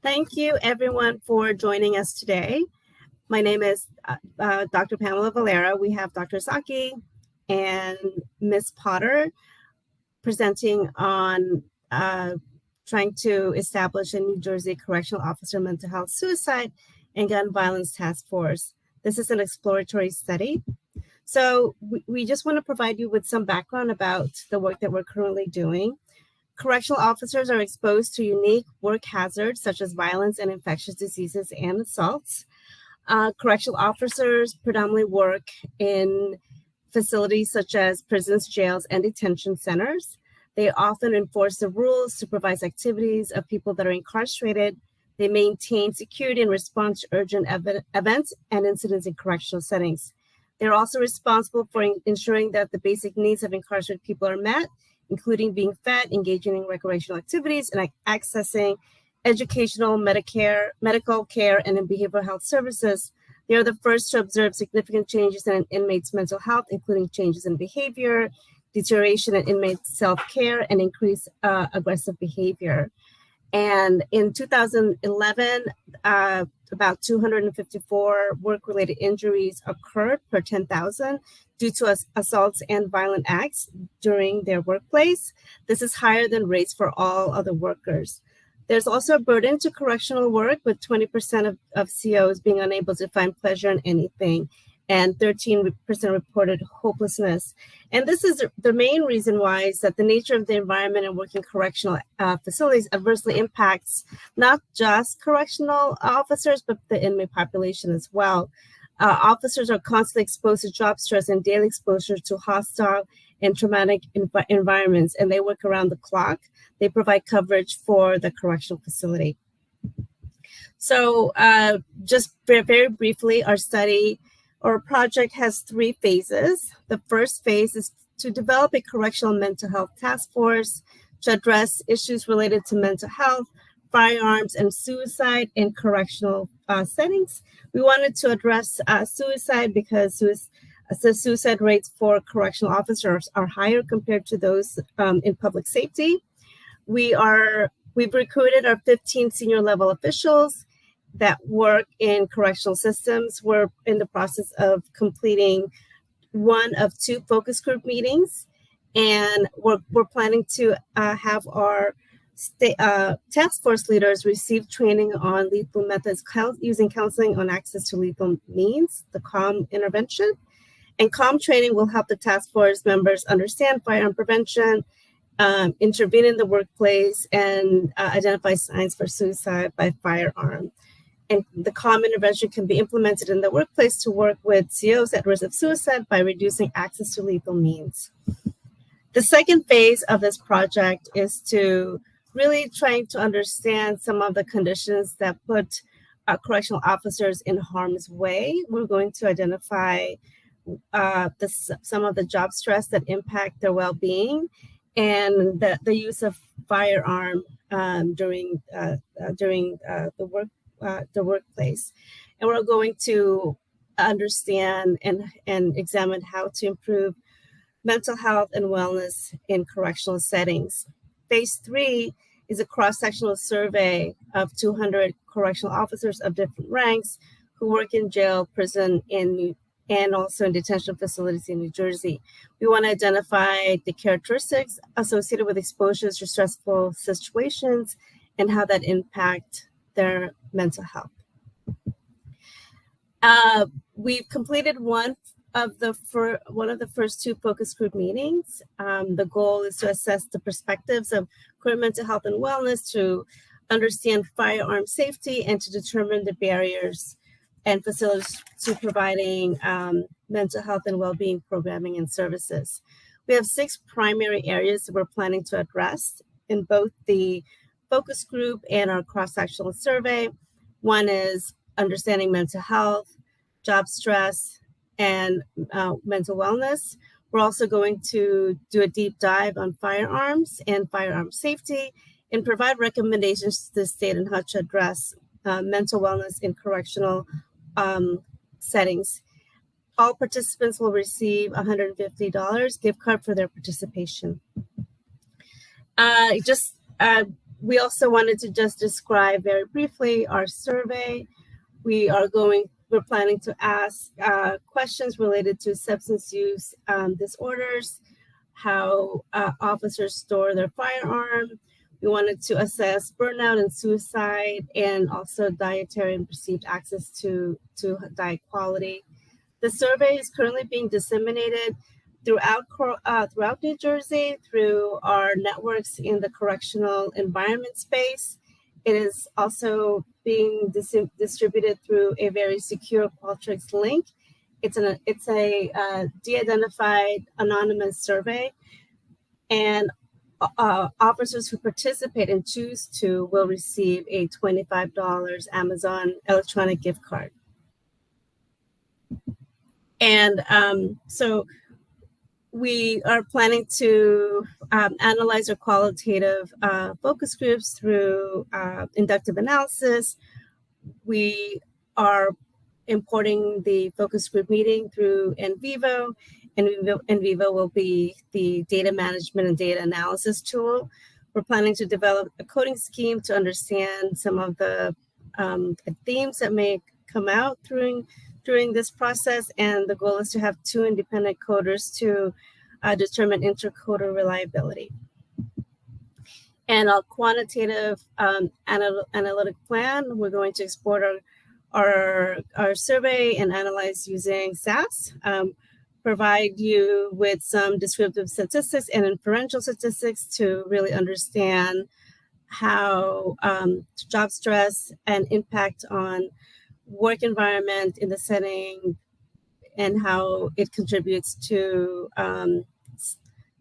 Thank you, everyone, for joining us today. My name is Dr. Pamela Valera. We have Dr. Sackey and Ms. Potter presenting on trying to establish a New Jersey Correctional Officer Mental Health, Suicide, and Gun Violence Task Force. This is an exploratory study. So we just want to provide you with some background about the work that we're currently doing. Correctional officers are exposed to unique work hazards such as violence and infectious diseases and assaults. Correctional officers predominantly work in facilities such as prisons, jails, and detention centers. They often enforce the rules, supervise activities of people that are incarcerated. They maintain security and respond to urgent events and incidents in correctional settings. They're also responsible for ensuring that the basic needs of incarcerated people are met, including being fed, engaging in recreational activities, and accessing educational, medical care, and in behavioral health services. They are the first to observe significant changes in an inmate's mental health, including changes in behavior, deterioration in inmate self-care, and increased aggressive behavior. And in 2011, about 254 work-related injuries occurred per 10,000 due to assaults and violent acts during their workplace. This is higher than rates for all other workers. There's also a burden to correctional work, with 20% of COs being unable to find pleasure in anything, and 13% reported hopelessness. And this is the main reason why is that the nature of the environment and working correctional facilities adversely impacts not just correctional officers, but the inmate population as well. Officers are constantly exposed to job stress and daily exposure to hostile and traumatic environments, and they work around the clock. They provide coverage for the correctional facility. So just very briefly, our study or project has 3 phases. The first phase is to develop a correctional mental health task force to address issues related to mental health, firearms, and suicide in correctional settings. We wanted to address suicide because the suicide rates for correctional officers are higher compared to those in public safety. We've recruited our 15 senior level officials that work in correctional systems. We're in the process of completing 1 of 2 focus group meetings, and we're planning to have our task force leaders receive training on lethal methods using counseling on access to lethal means, the CALM intervention. And CALM training will help the task force members understand firearm prevention, intervene in the workplace, and identify signs for suicide by firearm. And the CALM intervention can be implemented in the workplace to work with COs at risk of suicide by reducing access to lethal means. The second phase of this project is to really trying to understand some of the conditions that put correctional officers in harm's way. We're going to identify some of the job stress that impact their well-being and the use of firearm during the workplace. And we're going to understand and examine how to improve mental health and wellness in correctional settings. Phase 3 is a cross-sectional survey of 200 correctional officers of different ranks who work in jail, prison, and also in detention facilities in New Jersey. We want to identify the characteristics associated with exposures to stressful situations and how that impact their mental health. We've completed one of the first 2 focus group meetings. The goal is to assess the perspectives of current mental health and wellness, to understand firearm safety, and to determine the barriers and facilities to providing mental health and well-being programming and services. We have 6 primary areas that we're planning to address in both the focus group and our cross-sectional survey. One is understanding mental health, job stress, and mental wellness. We're also going to do a deep dive on firearms and firearm safety and provide recommendations to the state on how to address mental wellness in correctional settings. All participants will receive $150 gift card for their participation. We also wanted to just describe very briefly our survey. We're planning to ask questions related to substance use disorders, how officers store their firearm. We wanted to assess burnout and suicide, and also dietary and perceived access to diet quality. The survey is currently being disseminated throughout New Jersey through our networks in the correctional environment space. It is also being distributed through a very secure Qualtrics link. It's a de-identified anonymous survey, and officers who participate and choose to will receive a $25 Amazon electronic gift card. And so we are planning to analyze our qualitative focus groups through inductive analysis. We are importing the focus group meeting through NVivo. NVivo will be the data management and data analysis tool. We're planning to develop a coding scheme to understand some of the themes that may come out during this process, and the goal is to have 2 independent coders to determine intercoder reliability. And our quantitative analytic plan, we're going to export our survey and analyze using SAS, provide you with some descriptive statistics and inferential statistics to really understand how job stress and impact on work environment in the setting and how it contributes to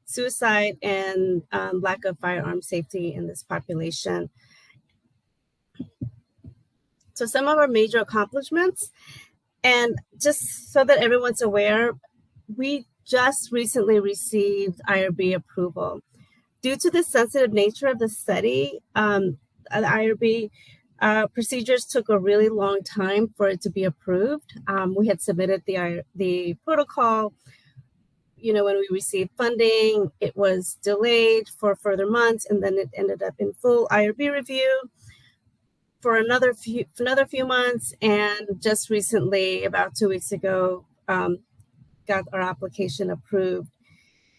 suicide and lack of firearm safety in this population. So some of our major accomplishments, and just so that everyone's aware, we just recently received IRB approval. Due to the sensitive nature of the study, the IRB procedures took a really long time for it to be approved. We had submitted the protocol. When we received funding, it was delayed for further months, and then it ended up in full IRB review for another few months, and just recently, about 2 weeks ago, got our application approved.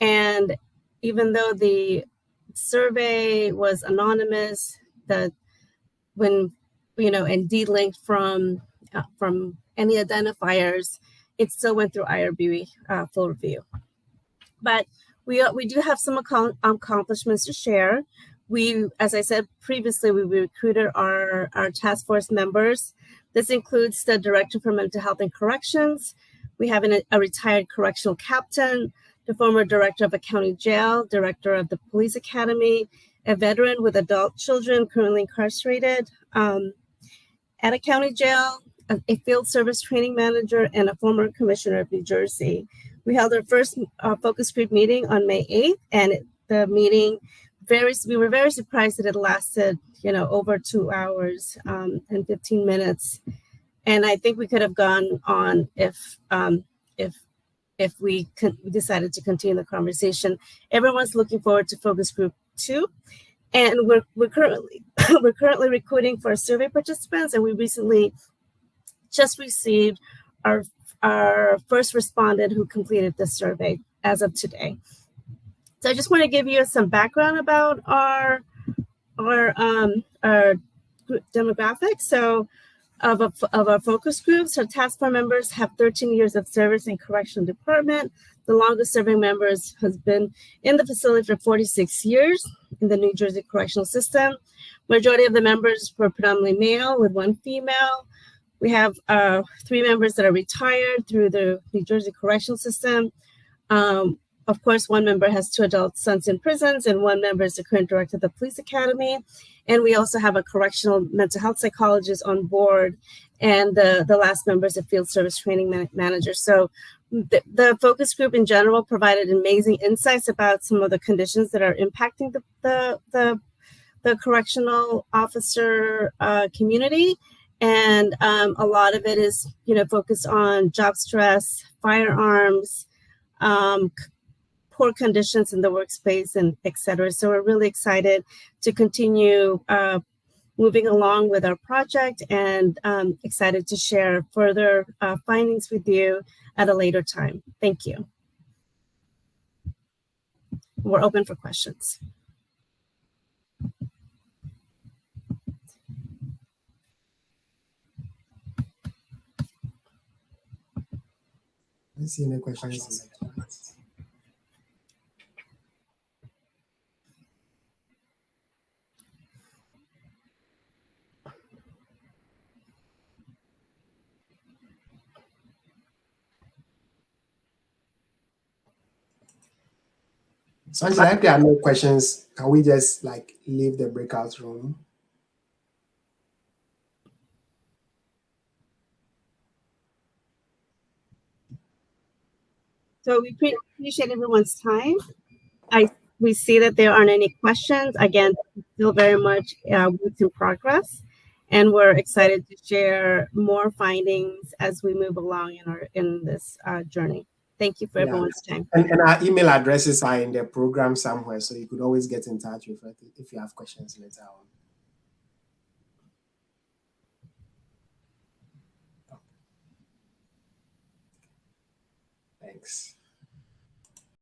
And even though the survey was anonymous, and de-linked from any identifiers, it still went through IRB full review. But we do have some accomplishments to share. As I said previously, we recruited our task force members. This includes the Director for Mental Health and Corrections. We have a retired correctional captain, the former director of a county jail, director of the police academy, a veteran with adult children currently incarcerated at a county jail, a field service training manager, and a former commissioner of New Jersey. We held our first focus group meeting on May 8th, and the meeting, we were very surprised that it lasted, over 2 hours and 15 minutes. And I think we could have gone on if we decided to continue the conversation. Everyone's looking forward to focus group 2, and we're currently recruiting for survey participants, and we recently just received our first respondent who completed the survey as of today. So I just want to give you some background about our demographics. So of our focus groups, our task force members have 13 years of service in correctional department. The longest serving members has been in the facility for 46 years in the New Jersey correctional system. Majority of the members were predominantly male with 1 female. We have 3 members that are retired through the New Jersey correctional system. Of course, 1 member has 2 adult sons in prisons, and 1 member is the current director of the police academy. And we also have a correctional mental health psychologist on board, and the last member is a field service training manager. So the focus group in general provided amazing insights about some of the conditions that are impacting the correctional officer community. And a lot of it is, focused on job stress, firearms, poor conditions in the workspace and et cetera. So we're really excited to continue moving along with our project and excited to share further findings with you at a later time. Thank you. We're open for questions. I don't see any questions. So Angela, if there are no questions, can we just like leave the breakout room? So we appreciate everyone's time. We see that there aren't any questions. Again, still very much work in progress, and we're excited to share more findings as we move along in this journey. Thank you for everyone's time. And our email addresses are in the program somewhere, so you could always get in touch with us if you have questions later on. Thanks.